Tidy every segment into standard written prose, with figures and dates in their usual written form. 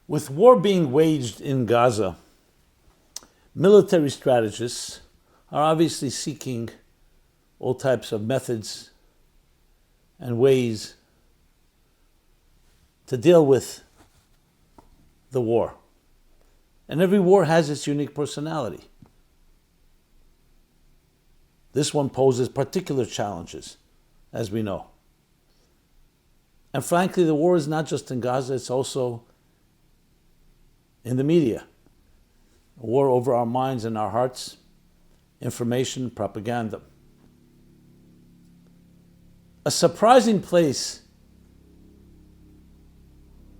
With war being waged in Gaza, military strategists are obviously seeking all types of methods and ways to deal with the war. And every war has its unique personality. This one poses particular challenges, as we know. And frankly, the war is not just in Gaza, it's also in the media. A war over our minds and our hearts, information, propaganda. A surprising place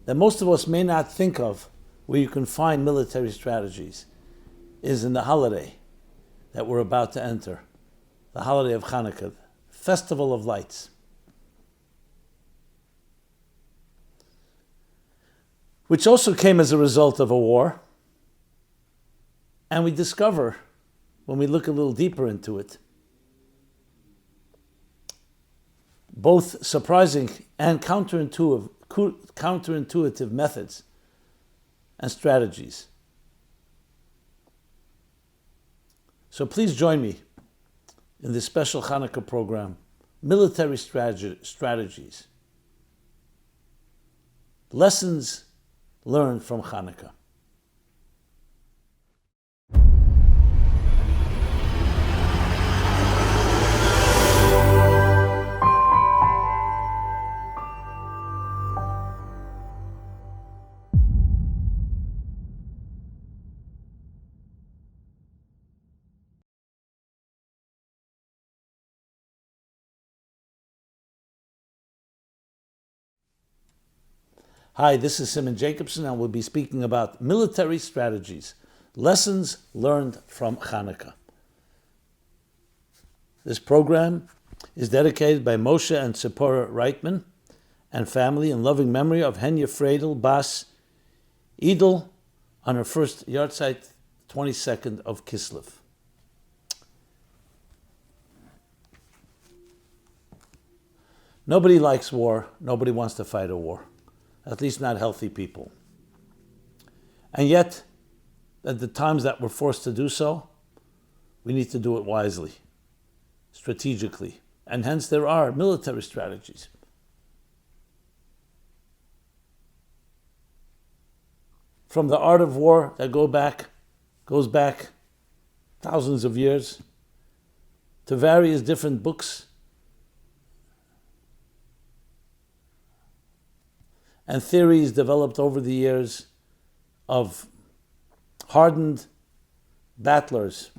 that most of us may not think of where you can find military strategies is in the holiday that we're about to enter, the holiday of Hanukkah, Festival of Lights, which also came as a result of a war. And we discover, when we look a little deeper into it, both surprising and counterintuitive methods and strategies. So please join me in this special Hanukkah program, Military Strategies. Lessons learned from Hanukkah. Hi, this is Simon Jacobson, and we'll be speaking about military strategies, lessons learned from Hanukkah. This program is dedicated by Moshe and Tzipora Reitman and family in loving memory of Henya Freidel Bas Idel on her first yahrzeit, 22nd of Kislev. Nobody likes war. Nobody wants to fight a war. At least not healthy people. And yet, at the times that we're forced to do so, we need to do it wisely, strategically, and hence there are military strategies. From the art of war that goes back thousands of years, to various different books and theories developed over the years of hardened battlers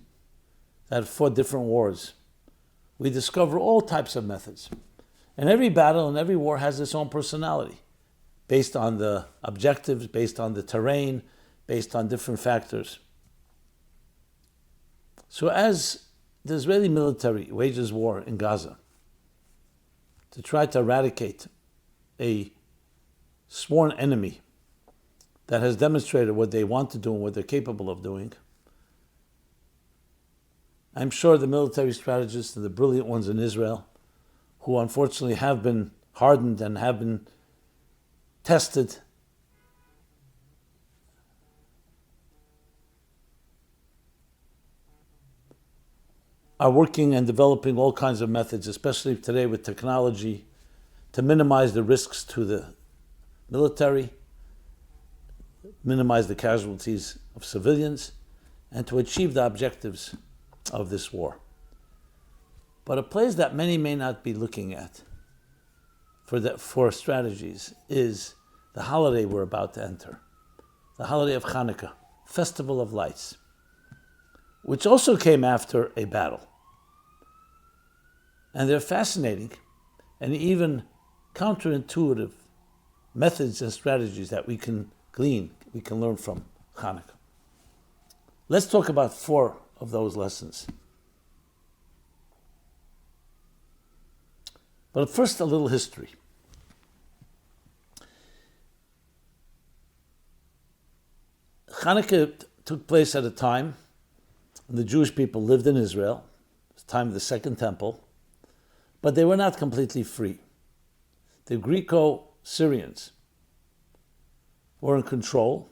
that fought different wars. We discover all types of methods. And every battle and every war has its own personality, based on the objectives, based on the terrain, based on different factors. So as the Israeli military wages war in Gaza to try to eradicate a sworn enemy that has demonstrated what they want to do and what they're capable of doing, I'm sure the military strategists and the brilliant ones in Israel, who unfortunately have been hardened and have been tested, are working and developing all kinds of methods, especially today with technology, to minimize the risks to the military, minimize the casualties of civilians, and to achieve the objectives of this war. But a place that many may not be looking at for strategies is the holiday we're about to enter, the holiday of Hanukkah, Festival of Lights, which also came after a battle. And they're fascinating and even counterintuitive methods and strategies that we can glean, we can learn from Hanukkah. Let's talk about 4 of those lessons. But first, a little history. Hanukkah took place at a time when the Jewish people lived in Israel. It was the time of the Second Temple, but they were not completely free. The Greco-Syrians were in control.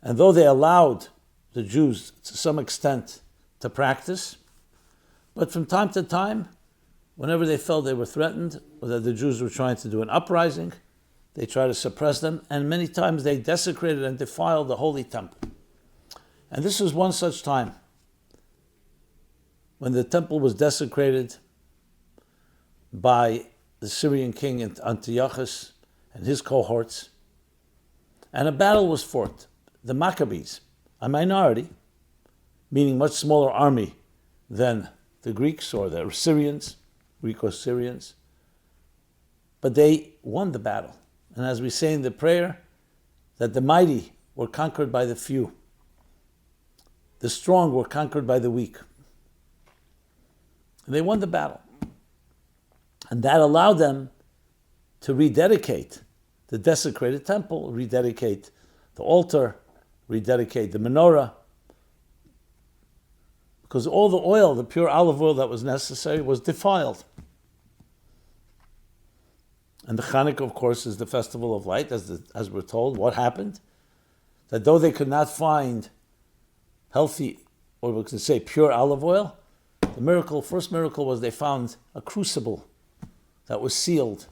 And though they allowed the Jews to some extent to practice, but from time to time, whenever they felt they were threatened, or that the Jews were trying to do an uprising, they tried to suppress them, and many times they desecrated and defiled the holy temple. And this was one such time, when the temple was desecrated by the Syrian king Antiochus and his cohorts, and a battle was fought. The Maccabees, a minority, meaning much smaller army than the Greeks or the Syrians, Greco-Syrians, but they won the battle. And as we say in the prayer, that the mighty were conquered by the few, the strong were conquered by the weak. And they won the battle. And that allowed them to rededicate the desecrated temple, rededicate the altar, rededicate the menorah, because all the oil, the pure olive oil that was necessary, was defiled. And the Hanukkah, of course, is the festival of light, as we're told. What happened? That though they could not find healthy, or we can say pure olive oil, first miracle was they found a crucible that was sealed,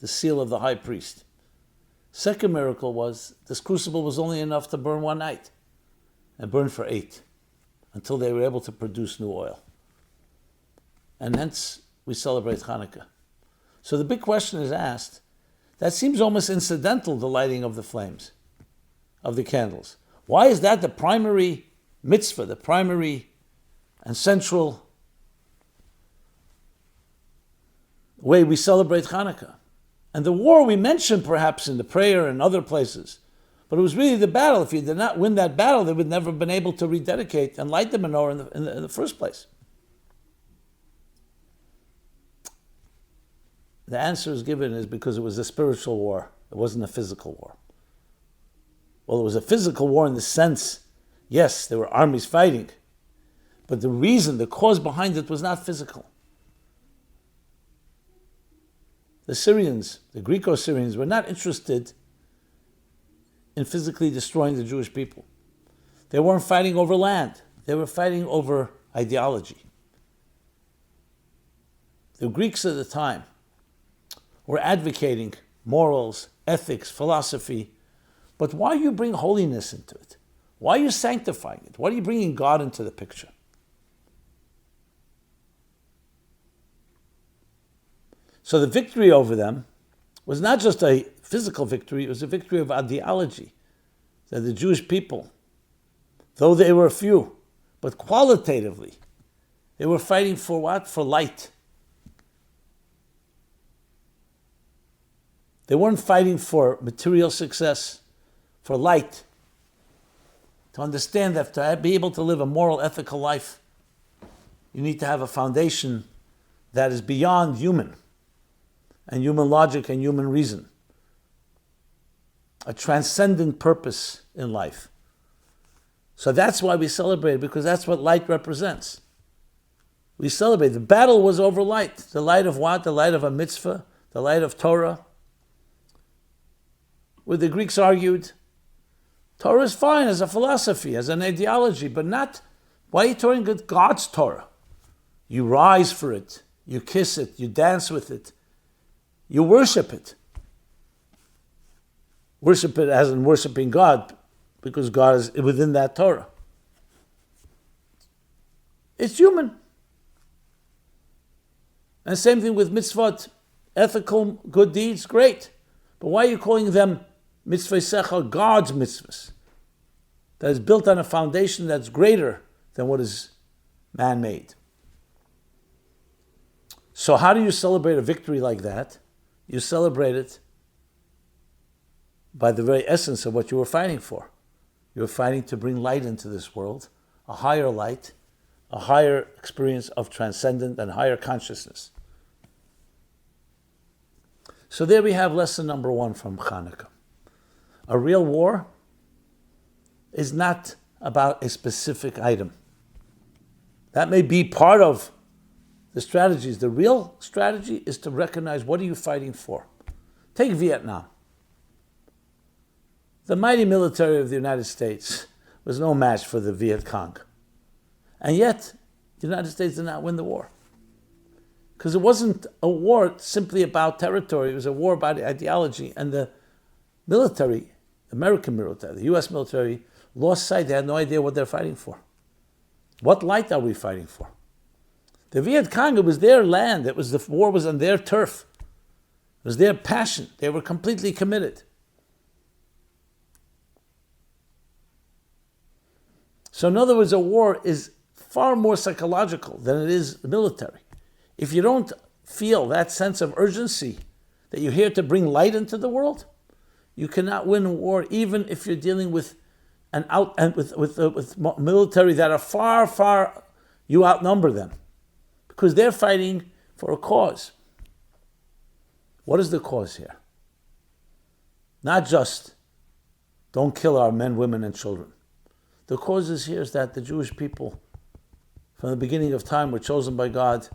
the seal of the high priest. Second miracle was this crucible was only enough to burn one night, and burn for 8, until they were able to produce new oil. And hence we celebrate Hanukkah. So the big question is asked, that seems almost incidental, the lighting of the flames, of the candles. Why is that the primary mitzvah, the primary and central way we celebrate Hanukkah? And the war we mentioned perhaps in the prayer and other places, but it was really the battle. If you did not win that battle, they would never have been able to rededicate and light the menorah in the first place. The answer is given is because it was a spiritual war. It wasn't a physical war. Well, it was a physical war in the sense, yes, there were armies fighting, but the reason, the cause behind it was not physical. The Syrians, the Greco-Syrians, were not interested in physically destroying the Jewish people. They weren't fighting over land. They were fighting over ideology. The Greeks at the time were advocating morals, ethics, philosophy, but why you bring holiness into it? Why are you sanctifying it? Why are you bringing God into the picture? So the victory over them was not just a physical victory, it was a victory of ideology. That the Jewish people, though they were few, but qualitatively, they were fighting for what? For light. They weren't fighting for material success, for light. To understand that to be able to live a moral, ethical life, you need to have a foundation that is beyond human and human logic and human reason. A transcendent purpose in life. So that's why we celebrate, because that's what light represents. We celebrate. The battle was over light. The light of what? The light of a mitzvah, the light of Torah. Where the Greeks argued, Torah is fine as a philosophy, as an ideology, but not, why are you talking about God's Torah? You rise for it, you kiss it, you dance with it, you worship it. Worship it as in worshiping God, because God is within that Torah. It's human. And same thing with mitzvot, ethical good deeds, great. But why are you calling them mitzvah secha, God's mitzvahs? That is built on a foundation that's greater than what is man-made. So how do you celebrate a victory like that? You celebrate it by the very essence of what you were fighting for. You were fighting to bring light into this world, a higher light, a higher experience of transcendent and higher consciousness. So there we have lesson number 1 from Chanukah. A real war is not about a specific item. That may be part of the strategies. The real strategy is to recognize, what are you fighting for? Take Vietnam. The mighty military of the United States was no match for the Viet Cong. And yet, the United States did not win the war. Because it wasn't a war simply about territory, it was a war about ideology. And the military, American military, the US military, lost sight. They had no idea what they're fighting for. What light are we fighting for? The Viet Cong, it was their land. The war was on their turf. It was their passion. They were completely committed. So in other words, a war is far more psychological than it is military. If you don't feel that sense of urgency, that you're here to bring light into the world, you cannot win a war, even if you're dealing with with military that are far, you outnumber them. Because they're fighting for a cause. What is the cause here? Not just don't kill our men, women, and children. The cause here is that the Jewish people, from the beginning of time, were chosen by God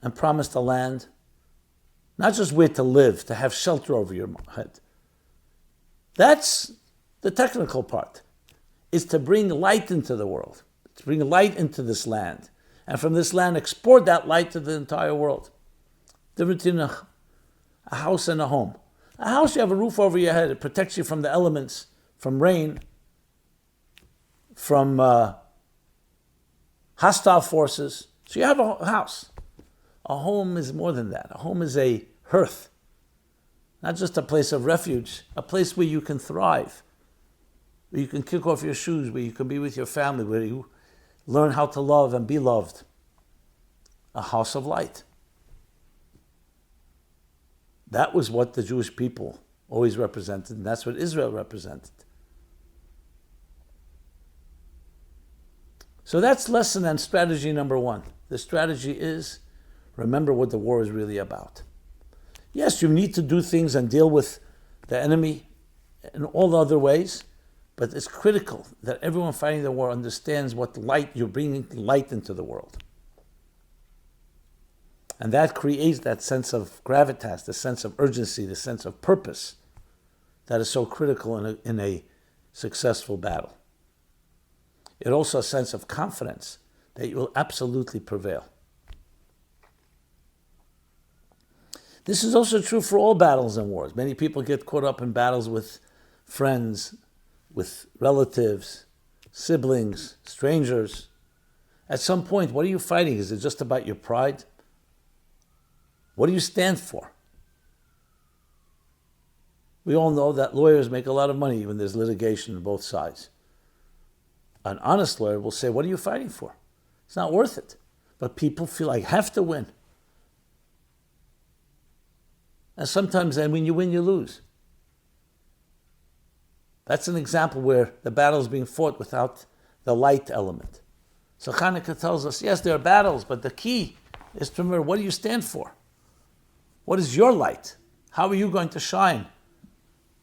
and promised a land, not just where to live, to have shelter over your head. That's the technical part, is to bring light into the world, to bring light into this land, and from this land export that light to the entire world. Different between a house and a home. A house, you have a roof over your head, it protects you from the elements, from rain, from hostile forces. So you have a house. A home is more than that. A home is a hearth, not just a place of refuge, a place where you can thrive, where you can kick off your shoes, where you can be with your family, where you learn how to love and be loved. A house of light. That was what the Jewish people always represented, and that's what Israel represented. So that's lesson and strategy number one. The strategy is, remember what the war is really about. Yes, you need to do things and deal with the enemy in all other ways, but it's critical that everyone fighting the war understands what light, you're bringing light into the world. And that creates that sense of gravitas, the sense of urgency, the sense of purpose that is so critical in a successful battle. It also a sense of confidence that you will absolutely prevail. This is also true for all battles and wars. Many people get caught up in battles with friends, with relatives, siblings, strangers. At some point, what are you fighting? Is it just about your pride? What do you stand for? We all know that lawyers make a lot of money when there's litigation on both sides. An honest lawyer will say, what are you fighting for? It's not worth it. But people feel like have to win. And sometimes then when you win, you lose. That's an example where the battle is being fought without the light element. So Chanukah tells us, yes, there are battles, but the key is to remember, what do you stand for? What is your light? How are you going to shine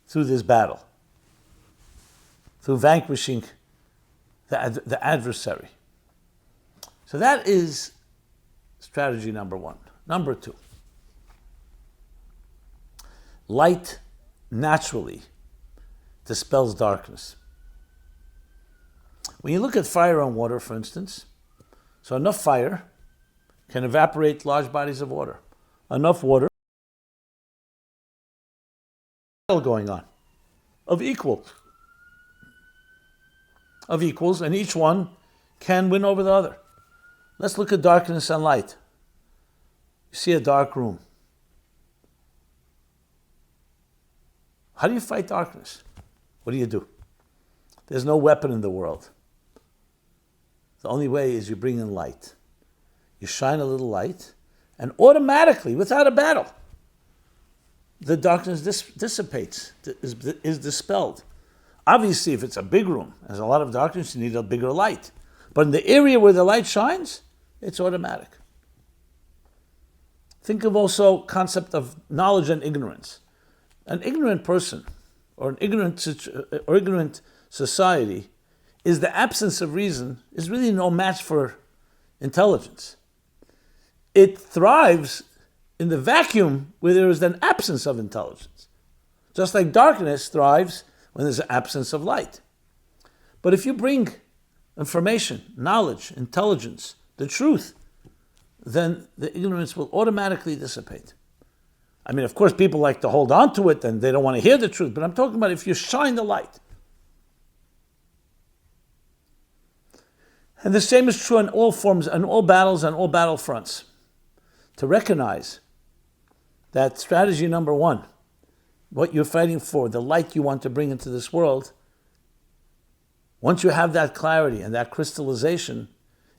through this battle? Through vanquishing the adversary. So that is strategy number one. Number two, light naturally dispels darkness. When you look at fire and water, for instance, so enough fire can evaporate large bodies of water. Enough water going on of equals, and each one can win over the other. Let's look at darkness and light. You see a dark room. How do you fight darkness? What do? There's no weapon in the world. The only way is you bring in light. You shine a little light, and automatically, without a battle, the darkness dissipates, is dispelled. Obviously, if it's a big room, there's a lot of darkness, you need a bigger light. But in the area where the light shines, it's automatic. Think of also concept of knowledge and ignorance. An ignorant person or an ignorant society is the absence of reason, is really no match for intelligence. It thrives in the vacuum where there is an absence of intelligence. Just like darkness thrives when there's an absence of light. But if you bring information, knowledge, intelligence, the truth, then the ignorance will automatically dissipate. I mean, of course, people like to hold on to it and they don't want to hear the truth, but I'm talking about if you shine the light. And the same is true in all forms, in all battles, and all battle fronts. To recognize that strategy number one, what you're fighting for, the light you want to bring into this world, once you have that clarity and that crystallization,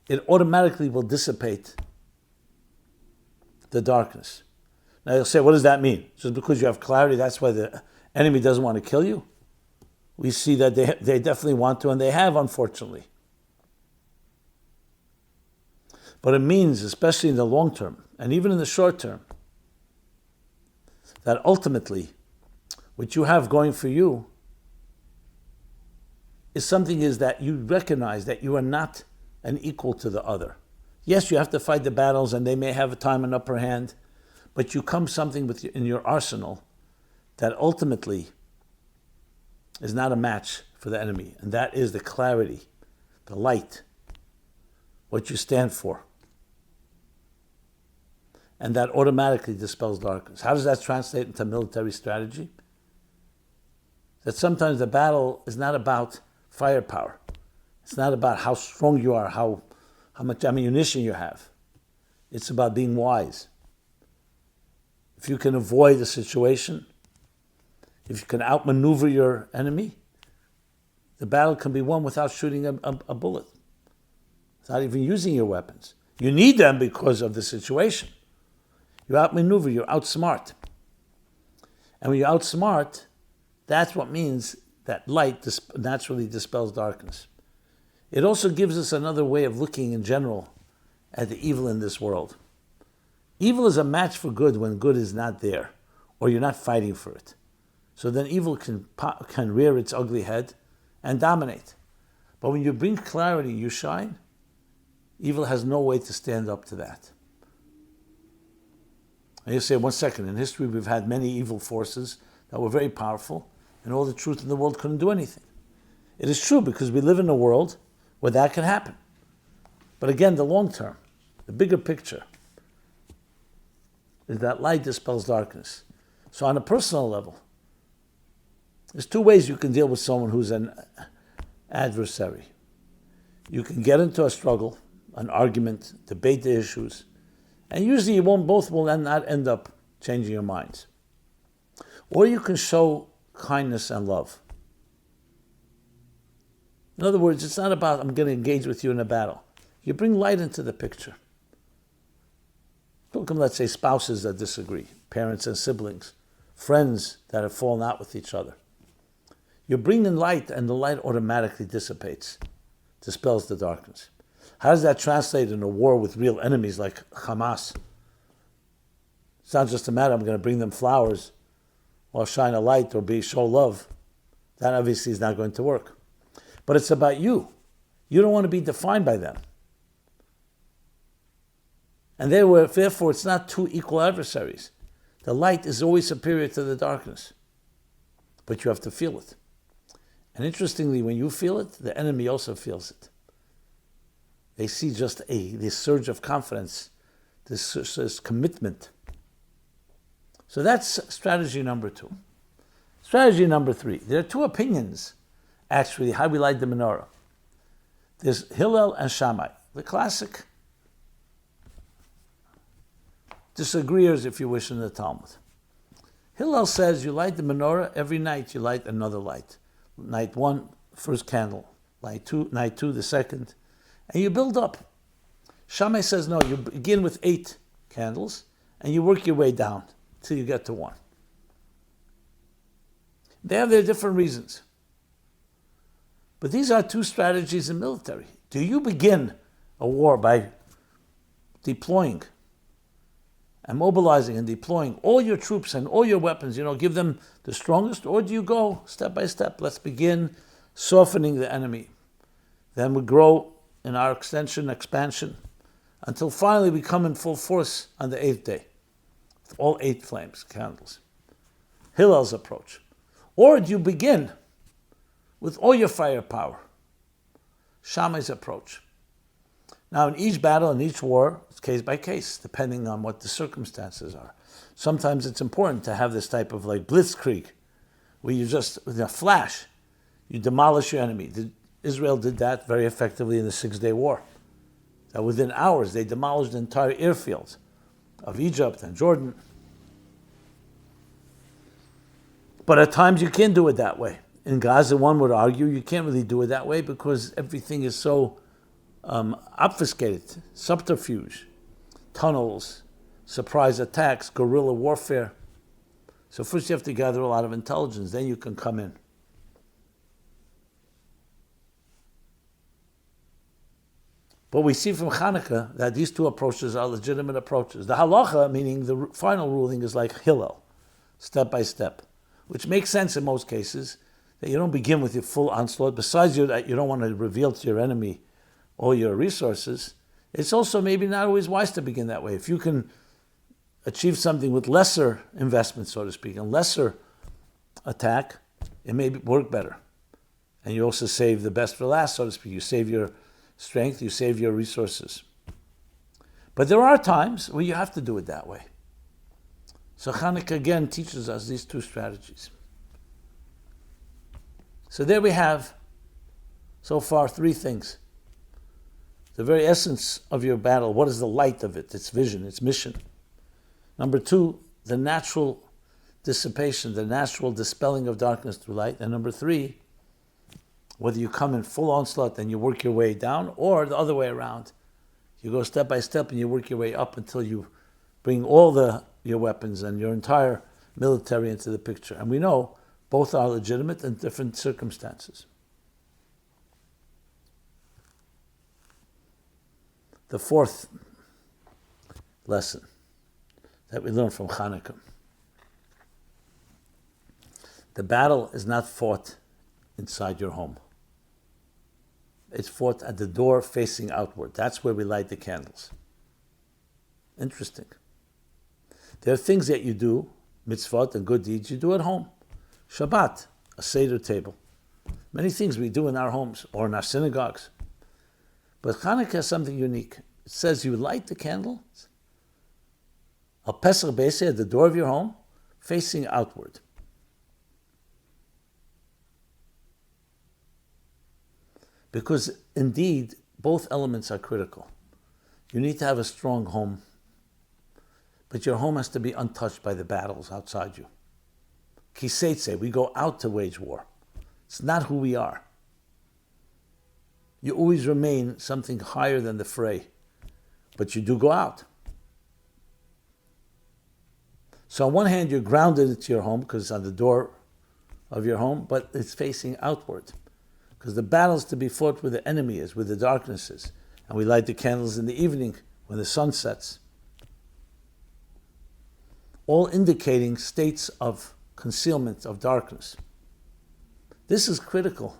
it automatically will dissipate the darkness. Now you'll say, what does that mean? Just because you have clarity, that's why the enemy doesn't want to kill you? We see that they definitely want to, and they have, unfortunately. But it means, especially in the long term, and even in the short term, that ultimately, what you have going for you is something is that you recognize that you are not an equal to the other. Yes, you have to fight the battles, and they may have a time an upper hand, but you come something in your arsenal that ultimately is not a match for the enemy, and that is the clarity, the light, what you stand for. And that automatically dispels darkness. How does that translate into military strategy? That sometimes the battle is not about firepower. It's not about how strong you are, how much ammunition you have. It's about being wise. If you can avoid a situation, if you can outmaneuver your enemy, the battle can be won without shooting a bullet, without even using your weapons. You need them because of the situation. You outmaneuver, you outsmart. And when you outsmart, that's what means that light naturally dispels darkness. It also gives us another way of looking in general at the evil in this world. Evil is a match for good when good is not there, or you're not fighting for it. So then evil can rear its ugly head and dominate. But when you bring clarity, you shine, evil has no way to stand up to that. And you say, 1 second, in history we've had many evil forces that were very powerful, and all the truth in the world couldn't do anything. It is true, because we live in a world where that can happen. But again, the long term, the bigger picture, is that light dispels darkness. So on a personal level, there's two ways you can deal with someone who's an adversary. You can get into a struggle, an argument, debate the issues, and usually both will not end up changing your minds. Or you can show kindness and love. In other words, it's not about I'm going to engage with you in a battle. You bring light into the picture. Look at, let's say, spouses that disagree, parents and siblings, friends that have fallen out with each other. You bring in light, and the light automatically dissipates, dispels the darkness. How does that translate in a war with real enemies like Hamas? It's not just a matter, I'm going to bring them flowers or shine a light or show love. That obviously is not going to work. But it's about you. You don't want to be defined by them. And therefore, it's not two equal adversaries. The light is always superior to the darkness. But you have to feel it. And interestingly, when you feel it, the enemy also feels it. They see just this surge of confidence, this commitment. So that's strategy number 2. Strategy number 3. There are two opinions, actually, how we light the menorah. There's Hillel and Shammai, the classic disagreeers, if you wish, in the Talmud. Hillel says you light the menorah, every night you light another light. Night 1, first candle. Night 2, the second. And you build up. Shammai says, no, you begin with 8 candles, and you work your way down till you get to 1. They have their different reasons. But these are two strategies in military. Do you begin a war by deploying and mobilizing and deploying all your troops and all your weapons, give them the strongest, or do you go step by step? Let's begin softening the enemy. Then we grow in our expansion, until finally we come in full force on the 8th day, with all 8 candles. Hillel's approach. Or do you begin with all your firepower. Shammai's approach. Now, in each battle, in each war, it's case by case, depending on what the circumstances are. Sometimes it's important to have this type of like blitzkrieg, where you just, with a flash, you demolish your enemy. Israel did that very effectively in the 6-Day War. That within hours, they demolished the entire airfields of Egypt and Jordan. But at times you can't do it that way. In Gaza, one would argue you can't really do it that way because everything is so obfuscated, subterfuge, tunnels, surprise attacks, guerrilla warfare. So first you have to gather a lot of intelligence, then you can come in. But we see from Chanukah that these two approaches are legitimate approaches. The halacha, meaning the final ruling, is like Hillel, step by step, which makes sense in most cases, that you don't begin with your full onslaught. Besides that you don't want to reveal to your enemy all your resources, it's also maybe not always wise to begin that way. If you can achieve something with lesser investment, so to speak, and lesser attack, it may work better. And you also save the best for last, so to speak. You save your strength, you save your resources. But there are times where you have to do it that way. So Chanukah again teaches us these two strategies. So there we have, so far, 3 things. The very essence of your battle, what is the light of it? Its vision, its mission. Number 2, the natural dissipation, the natural dispelling of darkness through light. And number 3, whether you come in full onslaught and you work your way down, or the other way around. You go step by step and you work your way up until you bring all your weapons and your entire military into the picture. And we know both are legitimate in different circumstances. The 4th lesson that we learn from Chanukah. The battle is not fought inside your home. It's fought at the door facing outward. That's where we light the candles. Interesting. There are things that you do, mitzvot and good deeds, you do at home. Shabbat, a Seder table. Many things we do in our homes or in our synagogues. But Chanukah has something unique. It says you light the candle, a Pesach Beis at the door of your home, facing outward. Because indeed, both elements are critical. You need to have a strong home, but your home has to be untouched by the battles outside you. Kiseitse, we go out to wage war. It's not who we are. You always remain something higher than the fray, but you do go out. So on one hand, you're grounded into your home because it's on the door of your home, but it's facing outward. Because the battle's to be fought where the enemy is, where the darkness is. And we light the candles in the evening when the sun sets. All indicating states of concealment, of darkness. This is critical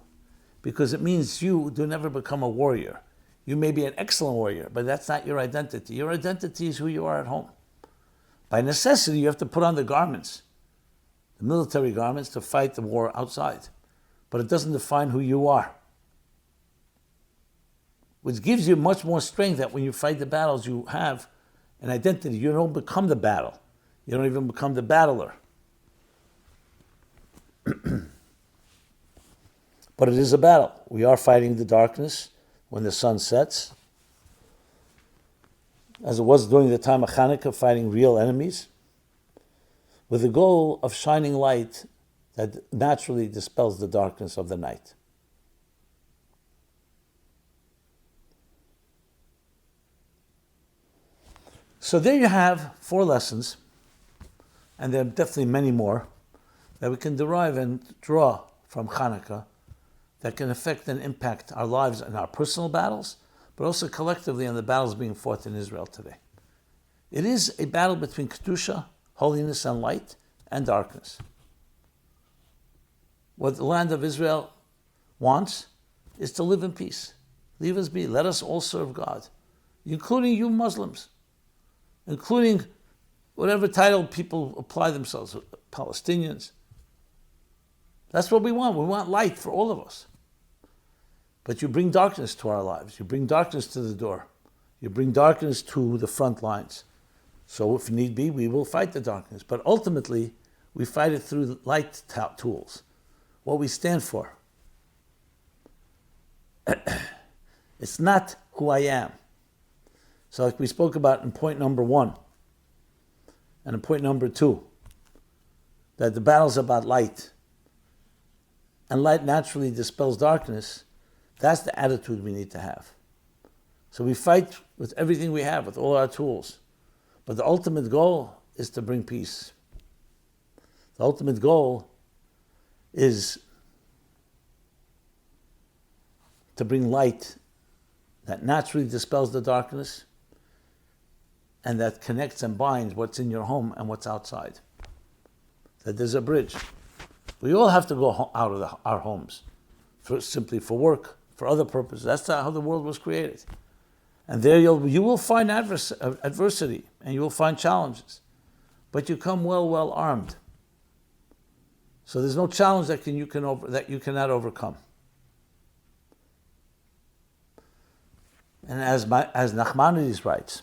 because it means you do never become a warrior. You may be an excellent warrior, but that's not your identity. Your identity is who you are at home. By necessity, you have to put on the garments, the military garments, to fight the war outside. But it doesn't define who you are. Which gives you much more strength that when you fight the battles, you have an identity. You don't become the battle. You don't even become the battler. But it is a battle. We are fighting the darkness when the sun sets, as it was during the time of Hanukkah, fighting real enemies, with the goal of shining light that naturally dispels the darkness of the night. So there you have 4 lessons, and there are definitely many more that we can derive and draw from Chanukah that can affect and impact our lives and our personal battles, but also collectively on the battles being fought in Israel today. It is a battle between Kedusha, holiness and light, and darkness. What the land of Israel wants is to live in peace. Leave us be. Let us all serve God, including you Muslims, including whatever title people apply themselves, Palestinians. That's what we want. We want light for all of us. But you bring darkness to our lives. You bring darkness to the door. You bring darkness to the front lines. So if need be, we will fight the darkness. But ultimately, we fight it through light tools. What we stand for. It's not who I am. So like we spoke about in point number 1 and in point number 2, that the battle's about light. And light naturally dispels darkness. That's the attitude we need to have. So we fight with everything we have, with all our tools. But the ultimate goal is to bring peace. The ultimate goal is to bring light that naturally dispels the darkness and that connects and binds what's in your home and what's outside. That there's a bridge. We all have to go out of our homes, simply for work, for other purposes. That's how the world was created. And there you will find adversity and you will find challenges. But you come well armed. So there's no challenge that you cannot overcome. And as Nachmanides writes,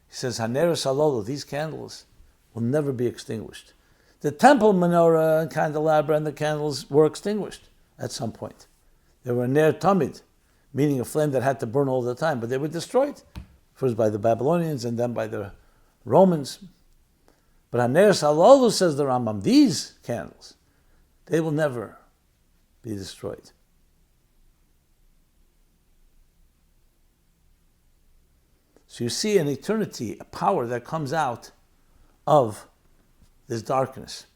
he says, Haner Salolo, these candles will never be extinguished. The temple menorah and candelabra and the candles were extinguished at some point. They were ner tamid, meaning a flame that had to burn all the time, but they were destroyed, first by the Babylonians and then by the Romans. But Haner Salolo, says the Rambam, these candles, they will never be destroyed. So you see in eternity a power that comes out of this darkness,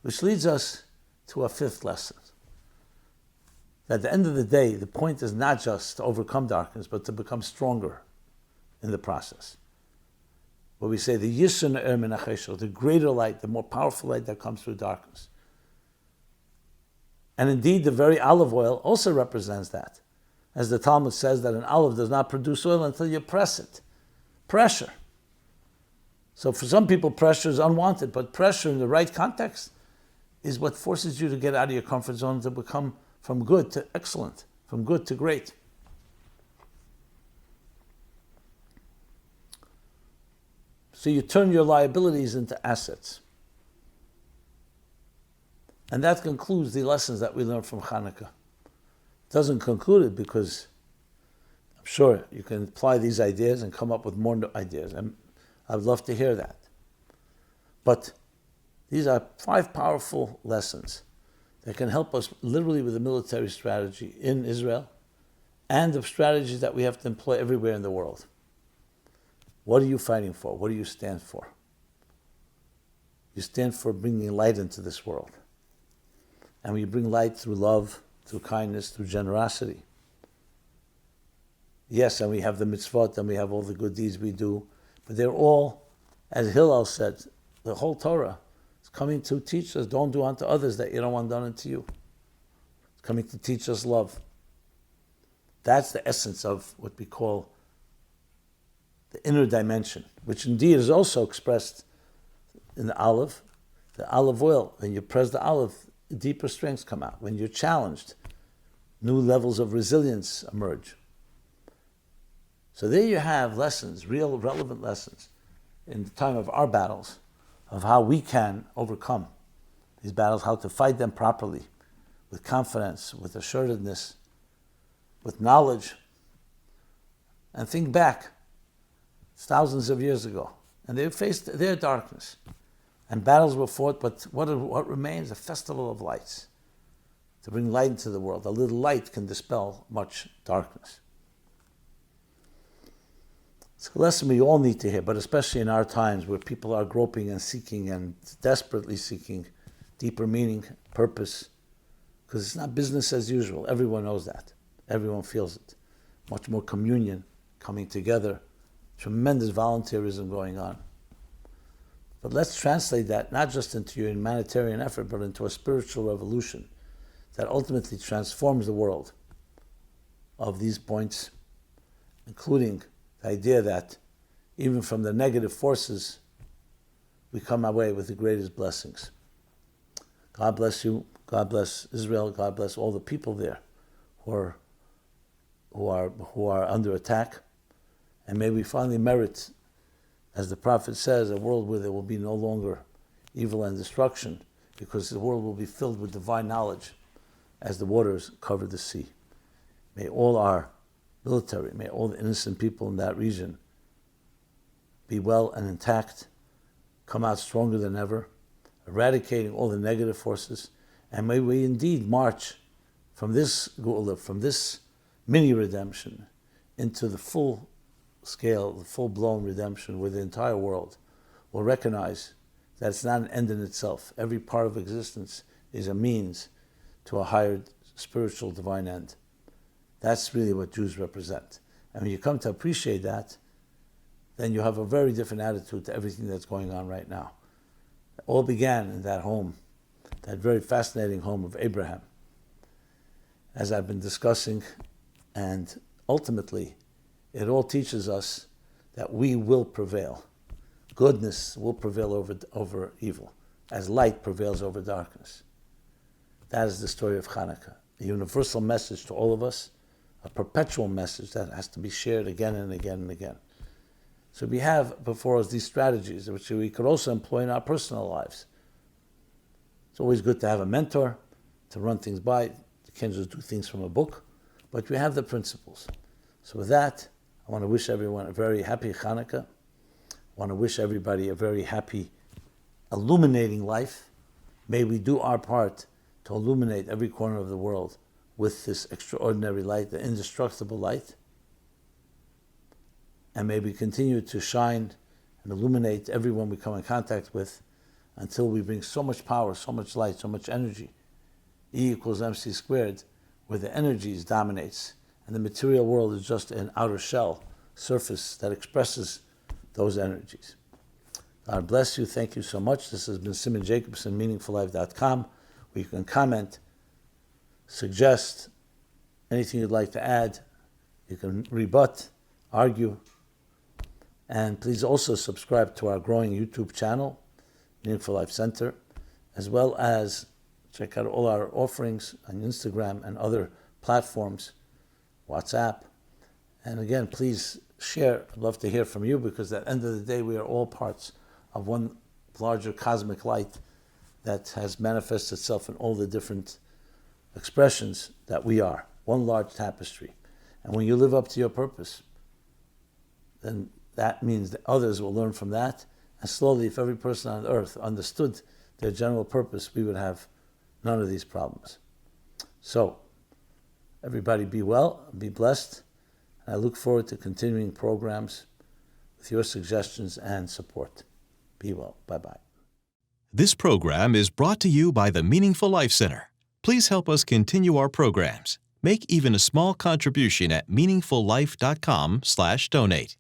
which leads us to a 5th lesson. At the end of the day, the point is not just to overcome darkness, but to become stronger in the process. Where we say the Yishun min ha'cheshach, the greater light, the more powerful light that comes through darkness. And indeed, the very olive oil also represents that. As the Talmud says that an olive does not produce oil until you press it. Pressure. So for some people, pressure is unwanted, but pressure in the right context is what forces you to get out of your comfort zone, to become from good to excellent, from good to great. So you turn your liabilities into assets. And that concludes the lessons that we learned from Hanukkah. It doesn't conclude it because I'm sure you can apply these ideas and come up with more ideas. And I'd love to hear that. But these are 5 powerful lessons that can help us literally with the military strategy in Israel and the strategies that we have to employ everywhere in the world. What are you fighting for? What do you stand for? You stand for bringing light into this world. And we bring light through love, through kindness, through generosity. Yes, and we have the mitzvot, and we have all the good deeds we do, but they're all, as Hillel said, the whole Torah is coming to teach us, don't do unto others that you don't want done unto you. It's coming to teach us love. That's the essence of what we call the inner dimension, which indeed is also expressed in the olive oil. When you press the olive, deeper strengths come out. When you're challenged, new levels of resilience emerge. So there you have lessons, real relevant lessons in the time of our battles, of how we can overcome these battles, how to fight them properly, with confidence, with assuredness, with knowledge. And think back, it's thousands of years ago, and they faced their darkness. And battles were fought, but what remains? A festival of lights. To bring light into the world. A little light can dispel much darkness. It's a lesson we all need to hear, but especially in our times where people are groping and seeking and desperately seeking deeper meaning, purpose. Because it's not business as usual. Everyone knows that. Everyone feels it. Much more communion, coming together. Tremendous volunteerism going on. But let's translate that not just into your humanitarian effort, but into a spiritual revolution that ultimately transforms the world of these points, including the idea that even from the negative forces, we come away with the greatest blessings. God bless you. God bless Israel. God bless all the people there who are under attack. And may we finally merit, as the prophet says, a world where there will be no longer evil and destruction, because the world will be filled with divine knowledge as the waters cover the sea. May all our military, may all the innocent people in that region be well and intact, come out stronger than ever, eradicating all the negative forces, and may we indeed march from this Geula, from this mini redemption, into the full scale, the full-blown redemption where the entire world will recognize that it's not an end in itself. Every part of existence is a means to a higher spiritual divine end. That's really what Jews represent. And when you come to appreciate that, then you have a very different attitude to everything that's going on right now. It all began in that home, that very fascinating home of Abraham. As I've been discussing, and ultimately, it all teaches us that we will prevail. Goodness will prevail over evil, as light prevails over darkness. That is the story of Hanukkah, a universal message to all of us, a perpetual message that has to be shared again and again and again. So we have before us these strategies, which we could also employ in our personal lives. It's always good to have a mentor, to run things by. You can't just do things from a book, but we have the principles. So with that, I want to wish everyone a very happy Hanukkah. I want to wish everybody a very happy, illuminating life. May we do our part to illuminate every corner of the world with this extraordinary light, the indestructible light. And may we continue to shine and illuminate everyone we come in contact with until we bring so much power, so much light, so much energy, E equals MC squared, where the energies dominates and the material world is just an outer shell, surface that expresses those energies. God bless you. Thank you so much. This has been Simon Jacobson, meaningfullife.com, where you can comment, suggest anything you'd like to add. You can rebut, argue. And please also subscribe to our growing YouTube channel, Meaningful Life Center, as well as check out all our offerings on Instagram and other platforms, WhatsApp. And again, please share. I'd love to hear from you, because at the end of the day, we are all parts of one larger cosmic light that has manifested itself in all the different expressions that we are, one large tapestry. And when you live up to your purpose, then that means that others will learn from that. And slowly, if every person on earth understood their general purpose, we would have none of these problems. So, everybody be well, be blessed. And I look forward to continuing programs with your suggestions and support. Be well. Bye-bye. This program is brought to you by the Meaningful Life Center. Please help us continue our programs. Make even a small contribution at meaningfullife.com/donate.